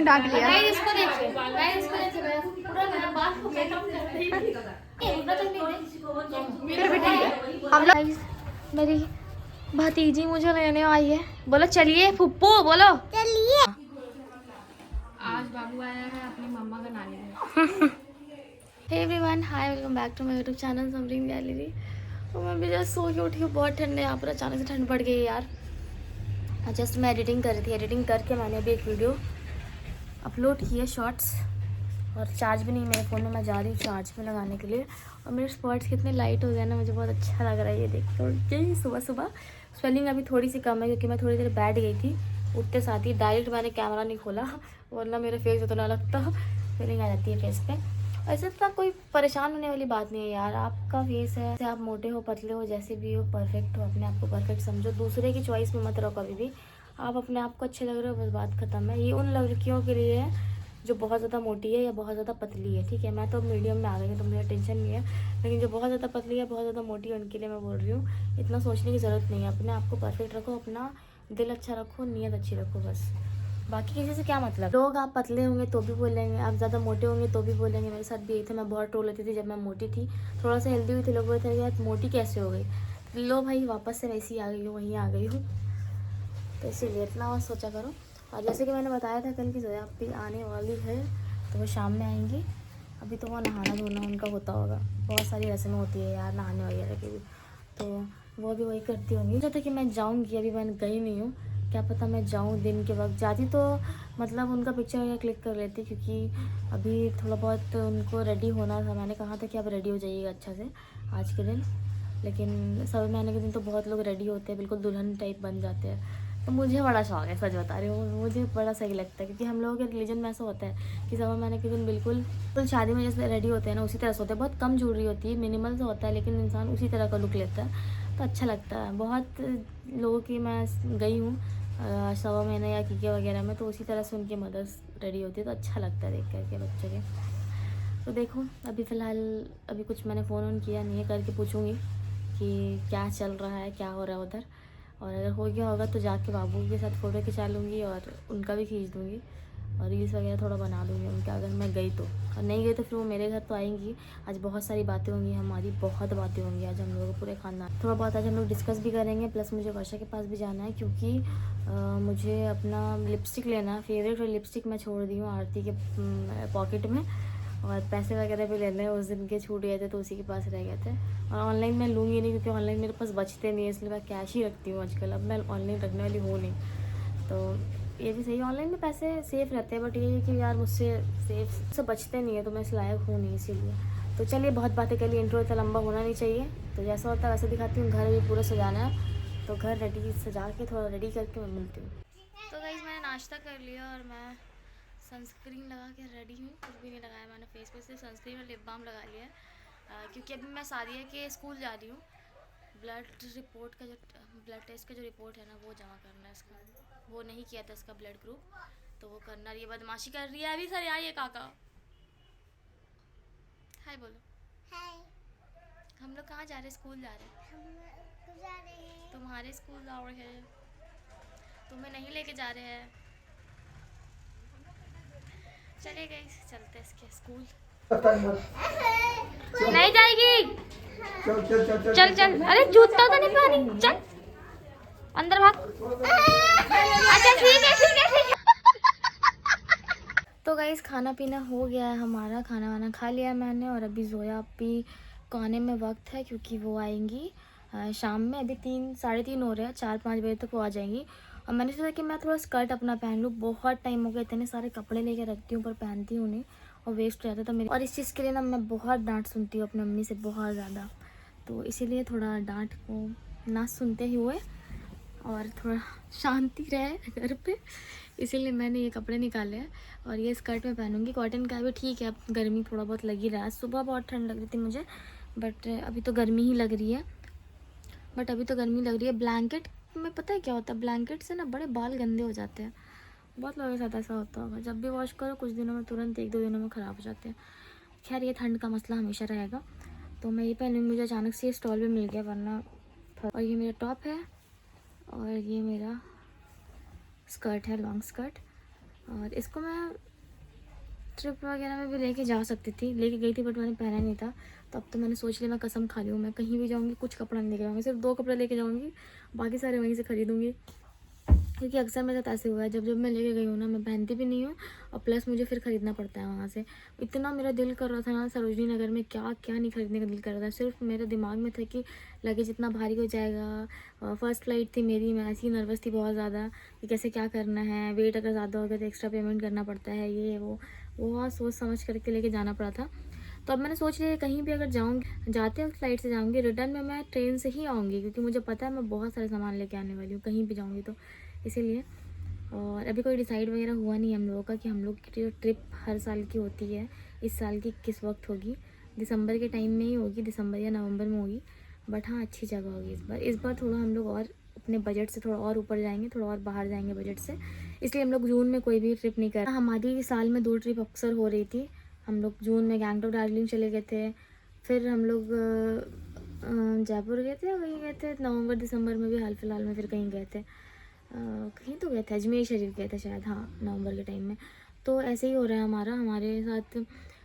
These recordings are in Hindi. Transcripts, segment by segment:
में डाक लिया। इसको देखिए, इसको देखिए, पूरा मेरा बात को फिर भी ठीक है। हम लोग मेरी भतीजी मुझे लेने आई है। बोलो चलिए फुप्पू, बोलो चलिए। आज बाबू आया है अपनी मम्मा का नानी है। Hey everyone, hi, welcome back to my YouTube channel Samreen gallery. तो मैं भी जस्ट सो के उठी हूँ, बहुत ठंड है यहाँ पर, अचानक से ठंड पड़ गई है यार। जस्ट मैं एडिटिंग कर रही थी, एडिटिंग करके मैंने अभी एक वीडियो अपलोड की है शॉर्ट्स, और चार्ज भी नहीं मेरे फ़ोन में, मैं जा रही हूँ चार्ज में लगाने के लिए। और मेरे स्पॉट्स कितने लाइट हो गए ना, मुझे बहुत अच्छा लग रहा है ये देख के। और यही सुबह सुबह स्वेलिंग अभी थोड़ी सी कम है क्योंकि मैं थोड़ी देर बैठ गई थी। उठते साथ ही डायरेक्ट मैंने कैमरा नहीं खोला, वरना मेरा फेस उतना लगता, स्वेलिंग आ जाती है फेस पे। ऐसे तो कोई परेशान होने वाली बात नहीं है यार, आपका फेस है, आप मोटे हो पतले हो जैसे भी हो, परफेक्ट हो, अपने आप को परफेक्ट समझो, दूसरे की चॉइस में मत रहो कभी भी। आप अपने आप को अच्छे लग रहे हो, बस बात खत्म है। ये उन लड़कियों के लिए है जो बहुत ज़्यादा मोटी है या बहुत ज़्यादा पतली है, ठीक है। मैं तो मीडियम में आ गई हूँ तो मुझे टेंशन नहीं है, लेकिन जो बहुत ज़्यादा पतली है, बहुत ज़्यादा मोटी है, उनके लिए मैं बोल रही हूँ इतना सोचने की ज़रूरत नहीं है। अपने आप को परफेक्ट रखो, अपना दिल अच्छा रखो, नीयत अच्छी रखो, बस। बाकी किसी से क्या मतलब। लोग आप पतले होंगे तो भी बोलेंगे, आप ज़्यादा मोटे होंगे तो भी बोलेंगे। मेरे साथ भी यही था, मैं बहुत ट्रोल लेती थी जब मैं मोटी थी। थोड़ा सा हेल्दी हुई थी, लोग बोलते थे यार मोटी कैसे हो गई। लो भाई, वापस से वैसी आ गई हूँ, वहीं आ गई हूँ, तो इसीलिए इतना मत सोचा करो। और जैसे कि मैंने बताया था कल की जोया भी आने वाली है, तो वो शाम में आएंगी। अभी तो वहाँ नहाना धोना उनका होता होगा, बहुत सारी रस्में होती है यार नहाने वगैरह की भी, तो वो भी वही करती होंगी। जैसे कि मैं जाऊँगी, अभी मैं गई नहीं हूँ, क्या पता मैं जाऊँ दिन के वक्त। जाती तो मतलब उनका पिक्चर वगैरह क्लिक कर लेती, क्योंकि अभी थोड़ा बहुत उनको रेडी होना था। मैंने कहा था कि आप रेडी हो जाइएगा अच्छा से आज के दिन, लेकिन सवा महीने के दिन तो बहुत लोग रेडी होते हैं, बिल्कुल दुल्हन टाइप बन जाते हैं। तो मुझे बड़ा शौक है, सच बता रही हूँ, मुझे बड़ा सही लगता है, क्योंकि हम लोगों के रिलीजन में ऐसा होता है कि सवा महीने के दिन बिल्कुल शादी में जैसे रेडी होते हैं ना, उसी तरह से होते हैं। बहुत कम ज्वेलरी होती है, मिनिमल से होता है, लेकिन इंसान उसी तरह का लुक लेता है, तो अच्छा लगता है। बहुत लोगों की मैं गई हूँ सवा महीने या कीके वगैरह में, तो उसी तरह से उनकी मदर्स रेडी होती है, तो अच्छा लगता है देख करके बच्चों के। तो देखो अभी फ़िलहाल अभी कुछ मैंने फ़ोन ऑन किया नहीं है, करके पूछूंगी कि क्या चल रहा है, क्या हो रहा है उधर, और अगर हो गया होगा तो जाके बाबू के साथ फ़ोटो खिंचा लूँगी और उनका भी खींच दूँगी, और रील्स वगैरह थोड़ा बना दूँगी उनका, अगर मैं गई तो। और नहीं गई तो फिर वो मेरे घर तो आएंगी। आज बहुत सारी बातें होंगी हमारी, बहुत बातें होंगी आज हम लोगों पूरे खानदान। थोड़ा बहुत आज हम लोग डिस्कस भी करेंगे, प्लस मुझे वर्षा के पास भी जाना है, क्योंकि मुझे अपना लिपस्टिक लेना है। फेवरेट लिपस्टिक मैं छोड़ दी हूँ आरती के पॉकेट में, और पैसे वगैरह भी लेने हैं, उस दिन के छूट गए थे तो उसी के पास रह गए थे। और ऑनलाइन मैं लूँगी नहीं, क्योंकि ऑनलाइन मेरे पास बचते नहीं है, इसलिए मैं कैश ही रखती हूँ आजकल। अब मैं ऑनलाइन रखने वाली हूँ नहीं, तो ये भी सही। ऑनलाइन में पैसे सेफ़ रहते हैं, बट ये है कि यार मुझसे सेफ से बचते नहीं है, तो मैं इस लायक हूँ नहीं, इसीलिए। तो चलिए बहुत बातें कर ली, इंट्रो इतना लंबा होना नहीं चाहिए, तो जैसा होता है वैसे दिखाती हूँ। घर भी पूरा सजाना है, तो घर रेडी सजा के थोड़ा रेडी करके मैं मिलती हूँ। तो गाइस मैंने नाश्ता कर लिया और मैं सनस्क्रीन लगा के रेडी हूँ। कुछ भी नहीं लगाया मैंने फेस पे, सिर्फ सनस्क्रीन और लिप बाम लगा लिया है, क्योंकि अभी मैं सादिया के स्कूल जा रही हूँ। ब्लड रिपोर्ट का जो ब्लड टेस्ट का जो रिपोर्ट है ना, वो जमा करना है इसका, वो नहीं किया था इसका ब्लड ग्रुप, तो वो करना। ये बदमाशी कर रही है अभी। सर यार ये काका, हाय बोलो। हाय। हम लोग कहाँ जा रहे हैं? स्कूल जा रहे हैं। हम जा रहे हैं। तुम्हारे स्कूल जा रहे हैं, तुम्हें नहीं लेके जा रहे हैं। चले गए, चलते इसके स्कूल। नहीं जाएगी, चल चल चल चल चल। अरे जूता तो नहीं पहनी, चल अंदर भाग। अच्छा ठीक है ठीक है ठीक है। तो गाइस खाना पीना हो गया है हमारा, खाना वाना खा लिया मैंने, और अभी जोया भी को आने में वक्त है, क्योंकि वो आएंगी शाम में। अभी 3-3:30 हो रहे हैं, 4-5 बजे तक वो आ जाएंगी। और मैंने सोचा कि मैं थोड़ा स्कर्ट अपना पहन लूँ, बहुत टाइम हो गया, इतने सारे कपड़े लेके रखती हूँ पर पहनती हूँ नहीं, और वेस्ट हो जाता था मेरे। और इस चीज़ के लिए ना मैं बहुत डांट सुनती हूँ अपनी मम्मी से, बहुत ज़्यादा, तो इसीलिए थोड़ा डांट को ना सुनते ही हुए और थोड़ा शांति रहे घर पे, इसीलिए मैंने ये कपड़े निकाले हैं। और ये स्कर्ट में पहनूंगी, कॉटन का भी ठीक है, अब गर्मी थोड़ा बहुत लग ही रहा है। सुबह बहुत ठंड लग रही थी मुझे, बट अभी तो गर्मी ही लग रही है। ब्लैंकेट में पता है क्या होता है, ब्लैंकेट से ना बड़े बाल गंदे हो जाते हैं। बहुत लोगों के साथ ऐसा होता होगा, जब भी वॉश करो कुछ दिनों में तुरंत 1-2 दिनों में ख़राब हो जाते हैं। खैर ये ठंड का मसला हमेशा रहेगा, तो मैं ये पहनूंगी। मुझे अचानक से ये स्टॉल भी मिल गया, वरना। और ये मेरा टॉप है, और ये मेरा स्कर्ट है, लॉन्ग स्कर्ट, और इसको मैं ट्रिप वगैरह में भी लेके जा सकती थी, लेके गई थी, बट मैंने पहना नहीं था। तो अब तो मैंने सोच लिया, मैं कसम खा ली हूँ, मैं कहीं भी जाऊँगी कुछ कपड़ा नहीं लेके जाऊँगी, सिर्फ 2 कपड़े लेके जाऊँगी, बाकी सारे वहीं से खरीदूँगी। क्योंकि अक्सर मेरे साथ ऐसे हुआ है, जब जब मैं लेके गई हूँ ना, मैं पहनती भी नहीं हूँ और प्लस मुझे फिर ख़रीदना पड़ता है वहाँ से। इतना मेरा दिल कर रहा था ना सरोजनी नगर में, क्या क्या नहीं खरीदने का दिल कर रहा था, सिर्फ मेरे दिमाग में था कि लगेज इतना भारी हो जाएगा। फर्स्ट फ्लाइट थी मेरी, मैं ऐसी नर्वस थी बहुत ज़्यादा कि कैसे क्या करना है, वेट अगर ज़्यादा हो गया तो एक्स्ट्रा पेमेंट करना पड़ता है, ये वो बहुत सोच समझ करके लेके जाना पड़ा था। तो अब मैंने सोच लिया कहीं भी अगर जाऊँगी, जाते वक्त फ्लाइट से जाऊँगी, रिटर्न में मैं ट्रेन से ही आऊँगी, क्योंकि मुझे पता है मैं बहुत सारे सामान लेके आने वाली हूँ कहीं भी जाऊँगी तो, इसीलिए। और अभी कोई डिसाइड वगैरह हुआ नहीं है हम लोगों का कि हम लोग की जो ट्रिप हर साल की होती है, इस साल की किस वक्त होगी। दिसंबर के टाइम में ही होगी, दिसंबर या नवंबर में होगी, बट हाँ अच्छी जगह होगी इस बार थोड़ा हम लोग और अपने बजट से थोड़ा और ऊपर जाएंगे, थोड़ा और बाहर जाएंगे बजट से, इसलिए हम लोग जून में कोई भी ट्रिप नहीं कर। हमारी साल में 2 ट्रिप अक्सर हो रही थी। हम लोग जून में गैंगटॉक दार्जिलिंग चले गए थे, फिर हम लोग जयपुर गए थे, वहीं गए थे नवंबर दिसंबर में भी, हाल फिलहाल में फिर कहीं गए थे, कहीं तो गए थे, अजमेर शरीफ गए थे शायद, हाँ नवंबर के टाइम में। तो ऐसे ही हो रहा है हमारे साथ।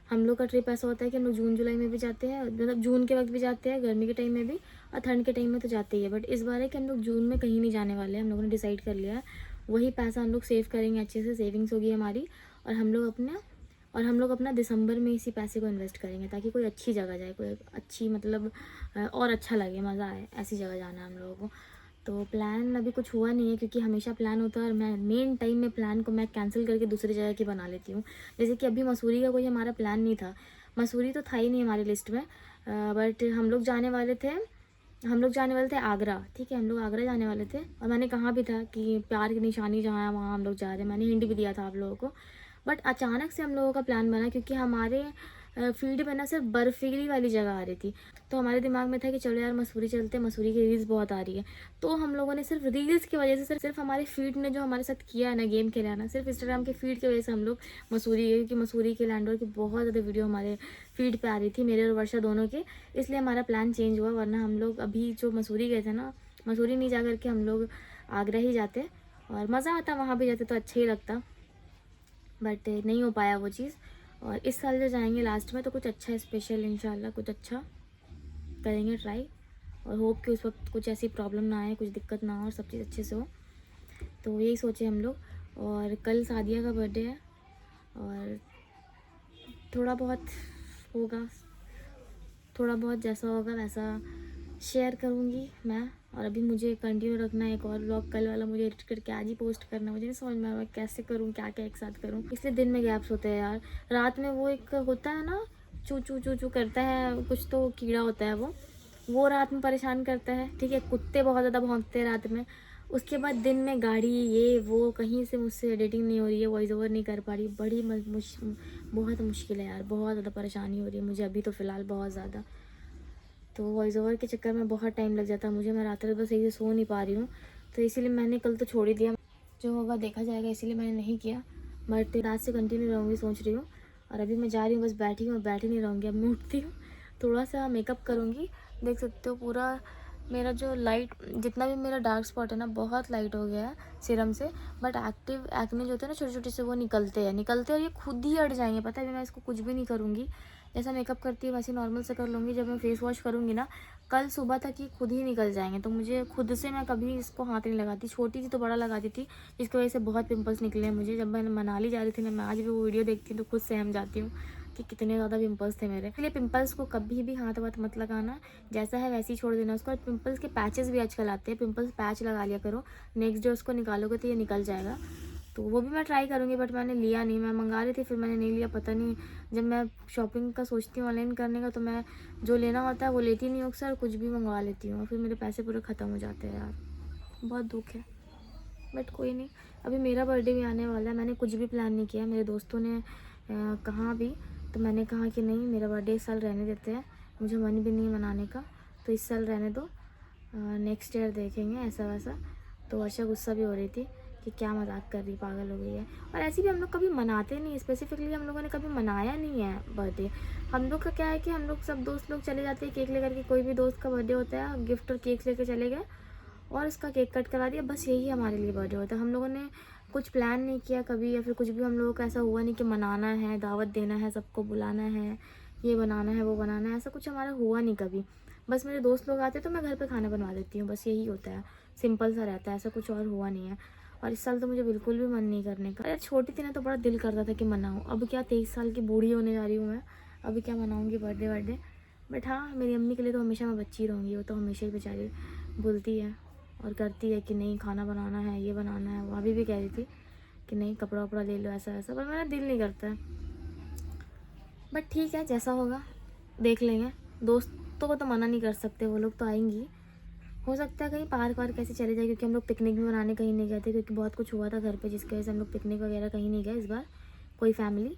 हम लोग का ट्रिप ऐसा होता है कि हम लोग जून जुलाई में भी जाते हैं, मतलब जून के वक्त भी जाते हैं, गर्मी के टाइम में भी, और ठंड के टाइम में तो जाते ही है। बट इस बार है कि हम लोग जून में कहीं नहीं जाने वाले हैं, हम लोगों ने डिसाइड कर लिया है। वही पैसा हम लोग सेव करेंगे, अच्छे से सेविंग्स होगी हमारी, और हम लोग अपना दिसंबर में इसी पैसे को इन्वेस्ट करेंगे, ताकि कोई अच्छी जगह जाए, कोई अच्छी मतलब और अच्छा लगे, मज़ा आए, ऐसी जगह जाना है हम लोगों को। तो प्लान अभी कुछ हुआ नहीं है, क्योंकि हमेशा प्लान होता है और मैं मेन टाइम में प्लान को मैं कैंसिल करके दूसरी जगह की बना लेती हूँ। जैसे कि अभी मसूरी का कोई हमारा प्लान नहीं था, मसूरी तो था ही नहीं हमारी लिस्ट में, बट हम लोग जाने वाले थे आगरा। ठीक है, हम लोग आगरा जाने वाले थे, और मैंने कहा भी था कि प्यार की निशानी जहाँ है वहाँ हम लोग जा रहे हैं, मैंने हिंट भी दिया था आप लोगों को। बट अचानक से हम लोगों का प्लान बना, क्योंकि हमारे फील्ड में ना सिर्फ बर्फीली वाली जगह आ रही थी, तो हमारे दिमाग में था कि चलो यार मसूरी चलते हैं, मसूरी की रील्स बहुत आ रही है। तो हम लोगों ने सिर्फ रील्स की वजह से, सिर्फ हमारे फीड ने जो हमारे साथ किया है ना, गेम खेला है ना, सिर्फ इंस्टाग्राम के फीड की वजह से हम लोग मसूरी गए, क्योंकि मसूरी के लैंडोर की बहुत ज़्यादा वीडियो हमारे फीड पे आ रही थी, मेरे और वर्षा दोनों के, इसलिए हमारा प्लान चेंज हुआ। वरना हम लोग अभी जो मसूरी गए थे ना, मसूरी नहीं जा करके हम लोग आगरा ही जाते, और मज़ा आता वहाँ भी जाते तो अच्छा ही लगता, बट नहीं हो पाया वो चीज़। और इस साल जो जाएंगे लास्ट में, तो कुछ अच्छा स्पेशल इंशाल्लाह कुछ अच्छा करेंगे ट्राई, और होप कि उस वक्त कुछ ऐसी प्रॉब्लम ना आए, कुछ दिक्कत ना हो और सब चीज़ अच्छे से हो। तो यही सोचे हम लोग। और कल सादिया का बर्थडे है, और थोड़ा बहुत होगा, थोड़ा बहुत जैसा होगा वैसा शेयर करूँगी मैं। और अभी मुझे कंटिन्यू रखना है एक और व्लॉग, कल वाला मुझे एडिट करके आज ही पोस्ट करना, मुझे नहीं समझ में आ रहा कैसे करूँ, क्या क्या एक साथ करूँ, इसलिए दिन में गैप्स होते हैं यार। रात में वो एक होता है ना, चू चू चू चू करता है, कुछ तो कीड़ा होता है वो रात में परेशान करता है। ठीक है, कुत्ते बहुत ज़्यादा भौंकते हैं रात में, उसके बाद दिन में गाड़ी ये वो, कहीं से मुझसे एडिटिंग नहीं हो रही है, वॉइस ओवर नहीं कर पा रही, बहुत मुश्किल है यार, बहुत ज़्यादा परेशानी हो रही है मुझे अभी तो फ़िलहाल बहुत ज़्यादा। तो वॉइस ओवर के चक्कर में बहुत टाइम लग जाता है मुझे, मैं रात रात बस सही से सो नहीं पा रही हूँ, तो इसीलिए मैंने कल तो छोड़ ही दिया, जो होगा देखा जाएगा, इसीलिए मैंने नहीं किया। बट रात से कंटिन्यू रहूँगी सोच रही हूँ। और अभी मैं जा रही हूँ, बस बैठी हूँ, बैठी नहीं रहूँगी, अब मैं उठती हूँ, थोड़ा सा मेकअप करूँगी। देख सकते हो पूरा मेरा जो लाइट, जितना भी मेरा डार्क स्पॉट है ना, बहुत लाइट हो गया है सीरम से, बट एक्टिव एक्ने जो होते हैं ना छोटे छोटे से, वो निकलते हैं और ये खुद ही हट जाएंगे, पता है। मैं इसको कुछ भी नहीं करूँगी, जैसा मेकअप करती है वैसे नॉर्मल से कर लूँगी। जब मैं फेस वॉश करूँगी ना, कल सुबह तक ये खुद ही निकल जाएंगे, तो मुझे खुद से मैं कभी इसको हाथ नहीं लगाती। छोटी थी तो बड़ा लगाती थी, जिसकी वजह से बहुत पिंपल्स निकले हैं मुझे। जब मैं मनाली जा रही थी ना, मैं आज भी वो वीडियो देखती हूँ तो खुद सहम जाती हूँ कि कितने ज़्यादा पिंपल्स थे मेरे। इसलिए पिंपल्स को कभी भी हाथ वाथ मत लगाना, जैसा है वैसे ही छोड़ देना उसको। और पिंपल्स के पैचेस भी आजकल आते हैं, पिंपल्स पैच लगा लिया करो, नेक्स्ट डे उसको निकालोगे तो ये निकल जाएगा। तो वो भी मैं ट्राई करूँगी, बट मैंने लिया नहीं, मैं मंगा रही थी फिर मैंने नहीं लिया, पता नहीं। जब मैं शॉपिंग का सोचती हूँ ऑनलाइन करने का, तो मैं जो लेना होता है वो लेती नहीं हूँ अक्सर, कुछ भी मंगवा लेती हूँ, फिर मेरे पैसे पूरे ख़त्म हो जाते हैं यार, बहुत दुख है। बट कोई नहीं, अभी मेरा बर्थडे भी आने वाला है, मैंने कुछ भी प्लान नहीं किया। मेरे दोस्तों ने कहा भी, तो मैंने कहा कि नहीं, मेरा बर्थडे इस साल रहने देते हैं, मुझे मन भी नहीं मनाने का, तो इस साल रहने दो, नेक्स्ट ईयर देखेंगे ऐसा वैसा। तो वर्षा गुस्सा भी हो रही थी कि क्या मजाक कर रही, पागल हो गई है। और ऐसे भी हम लोग कभी मनाते नहीं, स्पेसिफिकली हम लोगों ने कभी मनाया नहीं है बर्थडे। हम लोग का क्या है कि हम लोग सब दोस्त लोग चले जाते हैं केक लेकर के, कोई भी दोस्त का बर्थडे होता है, गिफ्ट और केक लेके चले गए और उसका केक कट करा दिया, बस यही हमारे लिए बर्थडे होता है। हम लोगों ने कुछ प्लान नहीं किया कभी, या फिर कुछ भी हम लोगों का ऐसा हुआ नहीं कि मनाना है, दावत देना है, सबको बुलाना है, ये बनाना है, वो बनाना है, ऐसा कुछ हमारा हुआ नहीं कभी। बस मेरे दोस्त लोग आते तो मैं घर पे खाना बनवा देती हूँ, बस यही होता है, सिंपल सा रहता है, ऐसा कुछ और हुआ नहीं है। और इस साल तो मुझे बिल्कुल भी मन नहीं करने का। अरे छोटी थी ना तो बड़ा दिल करता था कि मनाऊँ, अब क्या 23 साल की बूढ़ी होने जा रही हूँ मैं, अभी क्या मनाऊँगी बर्थडे। बट हाँ, मेरी अम्मी के लिए तो हमेशा मैं बच्ची रहूँगी, वो तो हमेशा ही बेचारी बोलती है और करती है कि नहीं खाना बनाना है, ये बनाना है। वो अभी भी कह रही थी कि नहीं कपड़ा वपड़ा ले लो, ऐसा ऐसा, पर मेरा दिल नहीं करता है। बट ठीक है, जैसा होगा देख लेंगे। दोस्तों को तो मना नहीं कर सकते, वो लोग तो आएंगी। हो सकता है कहीं पार्क वार्क कैसे चले जाए, क्योंकि हम लोग पिकनिक भी मनाने कहीं नहीं गए थे, क्योंकि बहुत कुछ हुआ था घर पे, जिसकी वजह से हम लोग पिकनिक वगैरह कहीं नहीं गए इस बार, कोई फैमिली।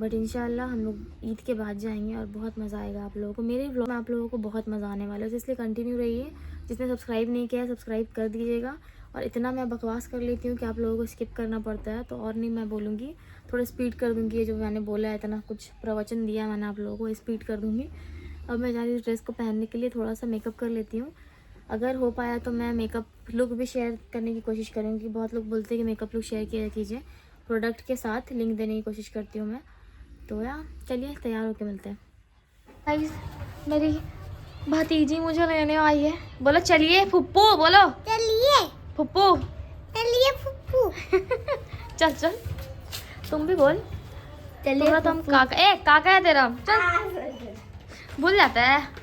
बट इंशाल्लाह हम लोग ईद के बाद जाएंगे और बहुत मज़ा आएगा आप लोगों को। मेरे व्लॉग में आप लोगों को बहुत मज़ा आने वाला है, तो इसलिए कंटिन्यू रहिए। जिसने सब्सक्राइब नहीं किया सब्सक्राइब कर दीजिएगा। और इतना मैं बकवास कर लेती हूँ कि आप लोगों को स्किप करना पड़ता है, तो और नहीं मैं बोलूँगी, थोड़ा स्पीड कर दूँगी। ये जो मैंने बोला है, इतना कुछ प्रवचन दिया है मैंने आप लोगों को, स्पीड कर दूँगी। अब मैं जा रही हूँ ड्रेस को पहनने के लिए, थोड़ा सा मेकअप कर लेती हूँ। अगर हो पाया तो मैं मेकअप लुक भी शेयर करने की कोशिश करूँगी। बहुत लोग बोलते हैं कि मेकअप लुक शेयर किया कीजिए, प्रोडक्ट के साथ लिंक देने की कोशिश करती हूँ मैं। तो यार चलिए तैयार होके मिलते हैं। गाइस मेरी भतीजी मुझे लेने आई है। बोलो चलिए फुप्पू, बोलो चलिए फुप्पू, चलिए फुप्पू। चल चल तुम भी बोल चलिए। थोड़ा तो हम काका, काका है तेरा, चल भूल जाता है।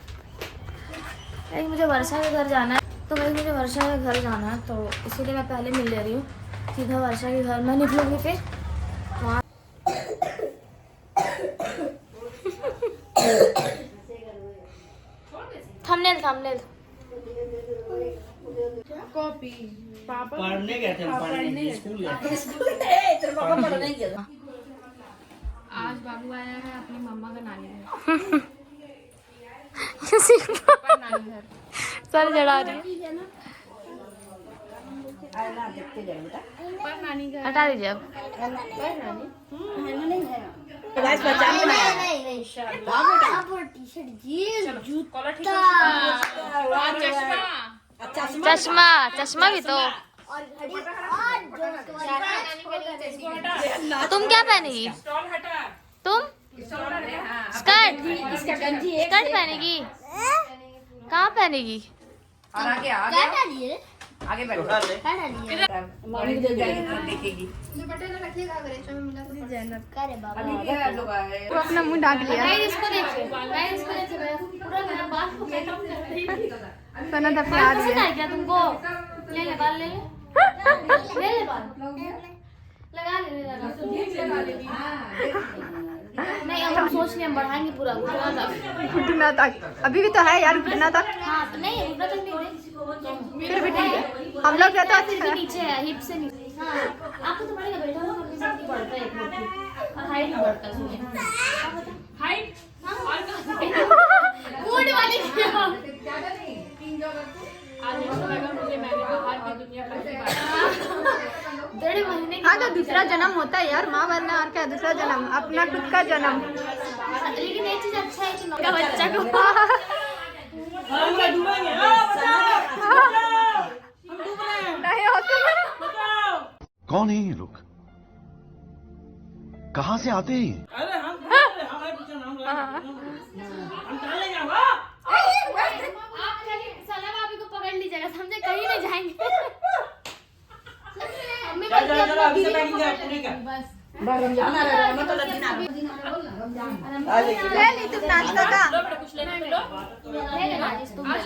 मुझे वर्षा के घर जाना है, तो मुझे वर्षा के घर जाना है, तो इसीलिए मैं पहले मिल ले रही हूँ। सीधा वर्षा के घर मैं निकलूँगी, फिर वहाँ थंबनेल कॉपी पापा पढ़ने गए थे, पढ़ने स्कूल गए। आज बाबू आया है अपनी मम्मा का नानी घर। नानी घर सर जड़ा रही है। पर नानी घर हटा दीजिए अब। चश्मा चश्मा भी तो। तुम क्या पहनेगी? तुम स्कर्ट स्कर्ट पहनेगी? कहाँ पहनेगी? आगे बैठो। देखेगी। वो अपना मुंह ढाक लिया। इसको देखिए, इसको देखिए, पूरा मेरा बाल को मेकअप कर रही है। सना तो प्यार पसंद है। है क्या तुमको? ले ले बाल, ले ले बाल, लगा ले नहीं, अब हम सोच रहे हम बढ़ाएंगे पूरा घुटना तक, अभी भी तो है यार घुटना तक। हाँ नहीं घुटना तक नहीं, फिर भी ठीक है, हम लोग रहते फिर भी नीचे है, हिप से नीचे। हाँ आपको तो बढ़ेगा, बैठा हुआ अपनी जिंदगी बढ़ता है एक मिनट और हाइट भी बढ़ता है। सुनिए हाइट मूड वाली डेढ़ महीने हाँ तो दूसरा जन्म होता है यार, माँ बनना और क्या दूसरा जन्म, अपना खुद का जन्म। लेकिन एक चीज अच्छा है कि बच्चा को नहीं होते। कौन है ये लोग? कहां से आते हैं? अरे हम हमारे पीछे नाम लगा, हम चले जाओ। आप खाली सलाह भाभी को पकड़ लीजिएगा, समझे कहीं नहीं जाएंगे। मम्मी चल चल चलो अभी से पैकिंग कर पूरी कर। बस रमजान आ रहा है, मैं तो लगी ना ले ली तुम नाश्ता का। कुछ लेना मिलो। ले ले राजेश तुम ले ले।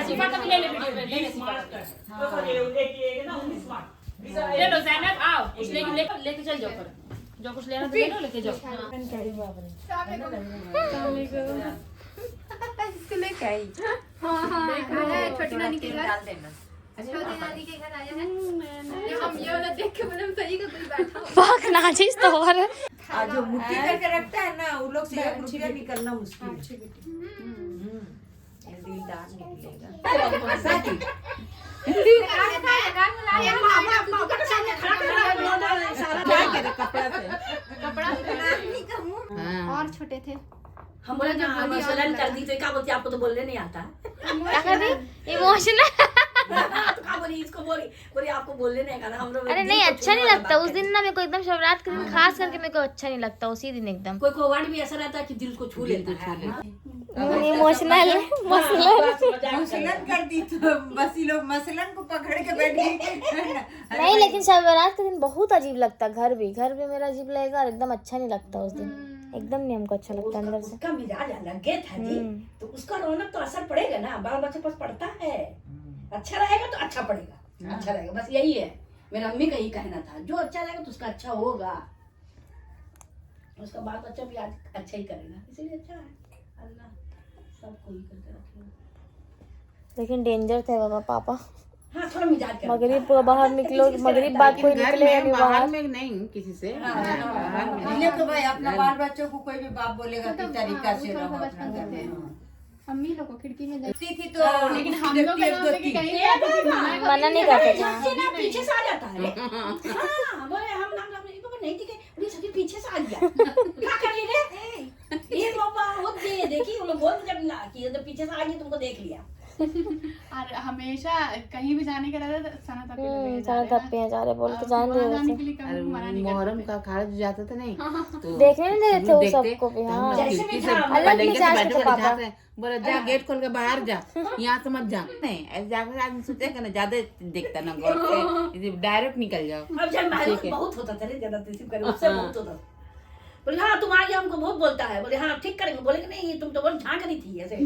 सिफा का भी ले ले वीडियो में, ले ले सिफा का। तो एक ना स्मार्ट ले लो ज़ैनब, आओ कुछ लेके चल जाओ, पर जो कुछ लेना तो ले लो, लेके जाओ। इसको लेके आई। हाँ छोटी नानी के घर, छोटी नानी के घर आया है। हम ये वाला देख के मतलब सही का कोई बैठा हो। पाक नाजिस तो और आज जो मुट्ठी करके रखता है ना, वो लोग से 1 रुपया निकलना मुश्किल है। दिलदार निकलेगा। और छोटे थे हम बोले जब मसलन कर दी तो क्या बोलती, आपको तो बोलने नहीं आता। क्या कर रही? इमोशनल तो क्या बोली इसको बोली आपको बोलने नहीं का ना हम लोग अरे नहीं अच्छा नहीं लगता उस दिन ना, मेरे को एकदम शिवरात के दिन खास करके मेरे को अच्छा नहीं लगता उसी दिन एकदम कोई वर्ड भी ऐसा रहता है कि दिल को छू लेता है। इमोशनल मसलन कर दी तो बस ये लोग मसलन को पकड़ के बैठ गए। नहीं लेकिन शिवरात के दिन बहुत अजीब लगता, घर भी मेरा अजीब लगेगा और एकदम अच्छा नहीं लगता उस दिन, एकदम नहीं हमको अच्छा लगता अंदर से। उसका मिजाज अलग था जी, तो उसका रौनक तो असर पड़ेगा ना, बाल बच्चे पास पड़ता है। अच्छा रहेगा तो अच्छा पड़ेगा, अच्छा रहेगा, बस यही है। मेरा अम्मी का ही कहना था, जो अच्छा रहेगा तो उसका अच्छा होगा, उसका बाल बच्चा भी आज अच्छा ही करेगा, इसीलिए अच्छा है। अल्लाह सबको ही करके रखेगा। लेकिन डेंजर थे बाबा पापा। हाँ थोड़ा मिजाज का मगरिब बाहर निकलो, मगरिब बाद कोई निकले या नहीं बाहर में नहीं किसी से। ये तो भाई अपना बाल बच्चों को कोई भी बाप बोलेगा किस तरीका से रहो अपना घर में। अम्मी लोग को खिड़की में देखती थी तो लेकिन हम लोग का नाम लेके कहीं मना नहीं करते थे। बच्चे ना पीछे से आ जाता है। हाँ बोले हम नाम नहीं दिखे, बोले सभी पीछे से आ गया, क्या कर रही रे? ये बाबा वो देखी वो लोग बोल जब ना कि तो पीछे से आ गई, तुमको देख लिया। और हमेशा कहीं भी जाने का रहता था सना तक सारा धप्पे हैं जा रहे बोल के जान दे जाने के लिए कभी मना नहीं मोहरम का खारज जाता था नहीं तो देखने नहीं दे रहे थे वो सबको भी। हाँ अलग मिजाज के थे पापा। बोला जा गेट खोल के बाहर जा, यहाँ से मत जा। नहीं ऐसे जाकर आदमी सोचेगा ना, ज्यादा देखता ना गौर से, डायरेक्ट निकल जाओ। अब जब बहुत होता था ज्यादा तहसीब करे उससे बहुत होता। बोले हाँ तुम आ गया, हमको बहुत बोलता है। बोले हाँ ठीक करेंगे। बोले कि नहीं तुम तो बहुत झांक रही थी ऐसे।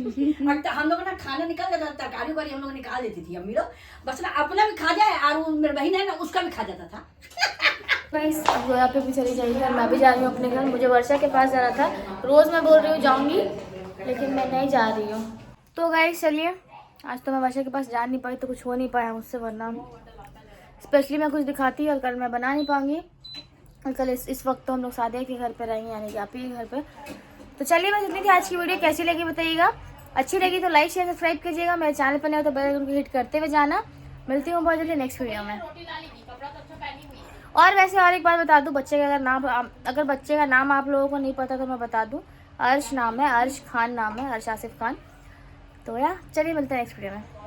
और हम लोग ना खाना निकल जाता, तरकारी वारी हम लोग निकाल देती थी अम्मी लोग, बस ना अपना भी खा जाए और वो मेरी बहन है ना उसका भी खा जाता था। गाइस गोया पे भी चली जाएगी और मैं भी जा रही हूँ अपने घर। मुझे वर्षा के पास जाना था, रोज़ मैं बोल रही हूँ जाऊँगी लेकिन मैं नहीं जा रही हूँ। तो गाइस चलिए, आज तो मैं वर्षा के पास जा नहीं पाई तो कुछ हो नहीं पाया मुझसे, वरना स्पेशली मैं कुछ दिखाती और कल मैं बना नहीं पाऊँगी। और कल इस वक्त तो हम लोग सादिया के घर पे रहेंगे, यानी कि आप ही के घर पे। तो चलिए बस इतनी थी आज की वीडियो, कैसी लगी बताइएगा। अच्छी लगी तो लाइक शेयर सब्सक्राइब कीजिएगा, मेरे चैनल पर नहीं हो तो बेल आइकन को हिट करते हुए जाना। मिलती हूँ बहुत जल्दी नेक्स्ट वीडियो में। और वैसे और एक बात बता दूँ, बच्चे का अगर बच्चे का नाम आप लोगों को नहीं पता तो मैं बता दूँ, अर्श नाम है, अर्श खान नाम है, अर्श आसिफ खान। तो यार चलिए मिलते हैं नेक्स्ट वीडियो में।